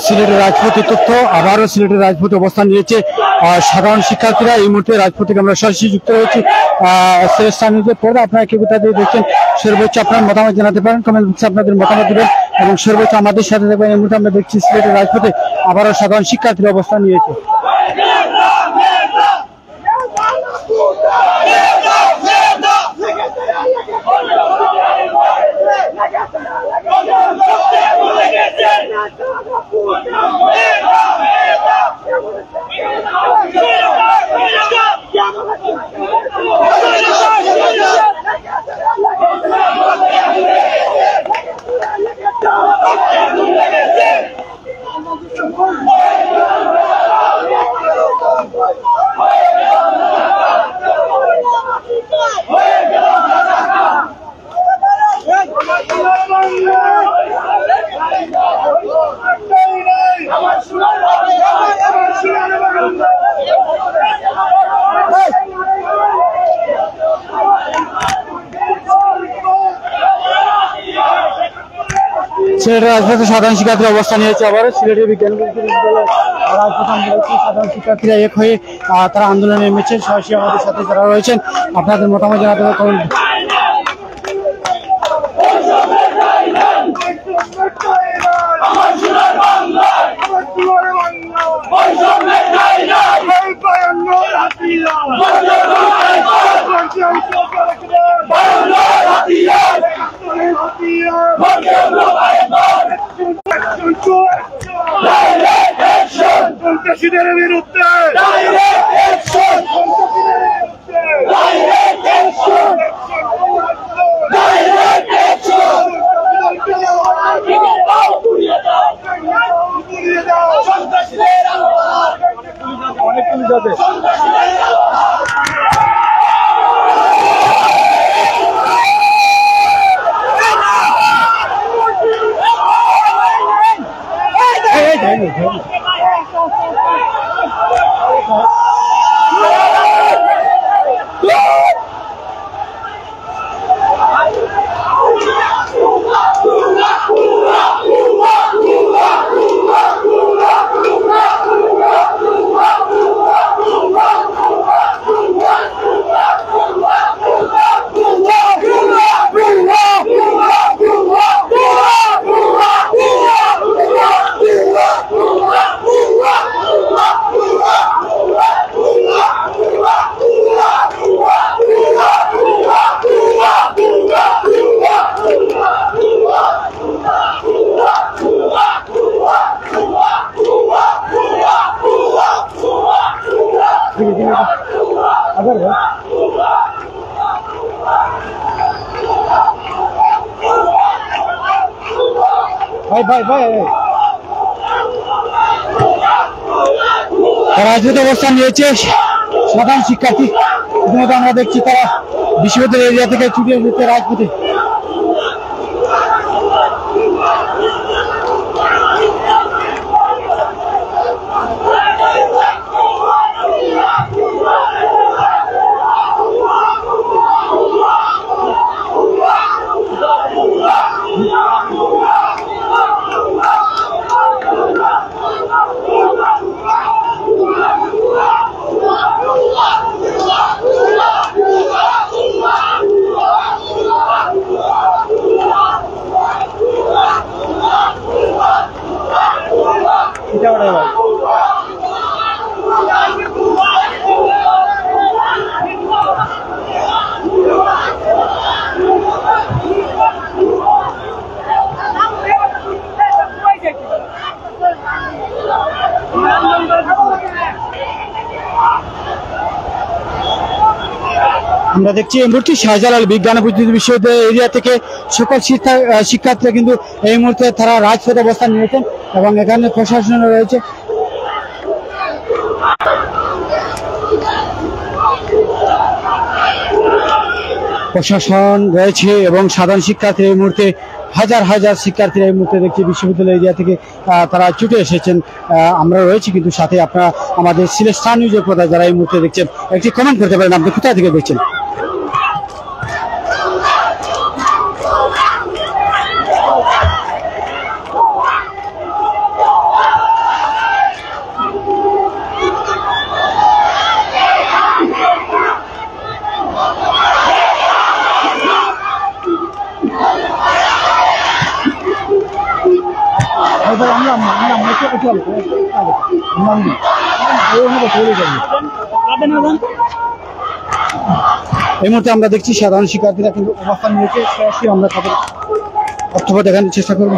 সিলেটের রাজপথে তথ্য আবারও সিলেটের রাজপথে অবস্থান নিয়েছে সাধারণ শিক্ষার্থীরা। এই মুহূর্তে রাজপথ থেকে আমরা সরাসরি যুক্ত রয়েছি সিলেট স্টার নিউজের পর্দা। আপনারা কে কোথা দিয়ে দেখছেন সর্বোচ্চ আপনার মতামত জানাতে পারেন, কমেন্ট বক্সে আপনাদের মতামত দেবেন এবং সর্বোচ্চ আমাদের সাথে থাকবেন। এই মুহূর্তে আমরা দেখছি সিলেটের রাজপথে আবারও সাধারণ শিক্ষার্থীরা অবস্থান নিয়েছে। সিলেটের রাজপথে সাধারণ শিক্ষার্থীরা অবস্থান নিয়েছে। আবারও সিলেটের বিজ্ঞান বিশ্ববিদ্যালয় সাধারণ শিক্ষার্থীরা এক হয়ে তারা আন্দোলনে নেমেছেন। সরাসরি আমাদের সাথে যারা রয়েছেন আপনাদের মতামত জানাতে পারেন। সন্ত্রাসীদের বিরুদ্ধে অনেক পুলিশ যাবে। রাজপথে অবস্থান নিয়েছে সাধারণ শিক্ষার্থী। ইতিমধ্যে আমরা দেখছি তারা বিশ্ববিদ্যালয় এরিয়া থেকে ছুটে যেতে রাজপথে। আমরা দেখছি এই মুহূর্তে শাহজালাল বিজ্ঞান ও প্রযুক্তি বিশ্ববিদ্যালয় এরিয়া থেকে সকল শিক্ষার্থীরা কিন্তু এই মুহূর্তে তারা রাজপথে অবস্থান নিয়েছেন এবং এখানে প্রশাসন রয়েছে। প্রশাসন রয়েছে এবং সাধারণ শিক্ষার্থী এই মুহূর্তে হাজার হাজার শিক্ষার্থীরা এই মুহূর্তে দেখছি বিশ্ববিদ্যালয় এরিয়া থেকে তারা ছুটে এসেছেন। আমরা রয়েছি কিন্তু সাথে আপনারা আমাদের সিলেট স্টার নিউজের পর্দা যারা এই মুহূর্তে দেখছেন একটি কমেন্ট করতে পারেন আপনি কোথা থেকে দেখছেন। এই মুহূর্তে আমরা দেখছি সাধারণ শিক্ষার্থীরা কিন্তু অবস্থান নিয়েছে। সরাসরি আমরা তাদের বক্তব্য দেখানোর চেষ্টা করবো।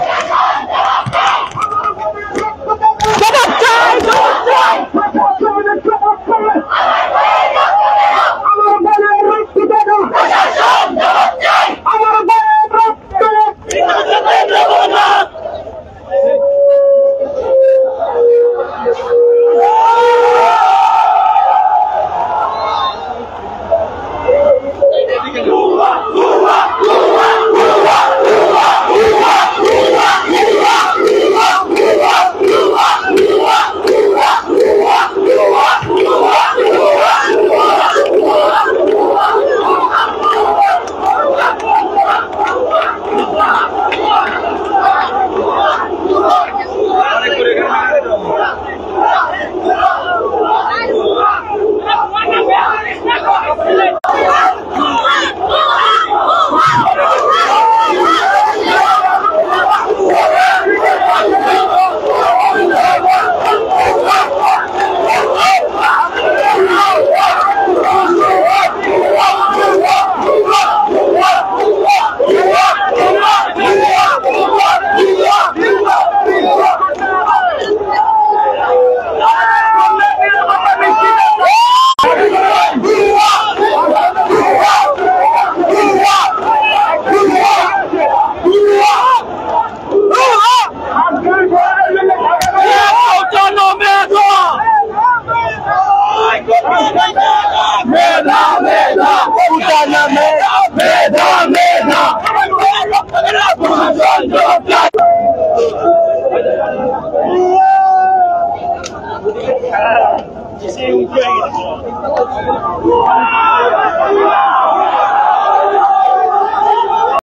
Ese es un juego.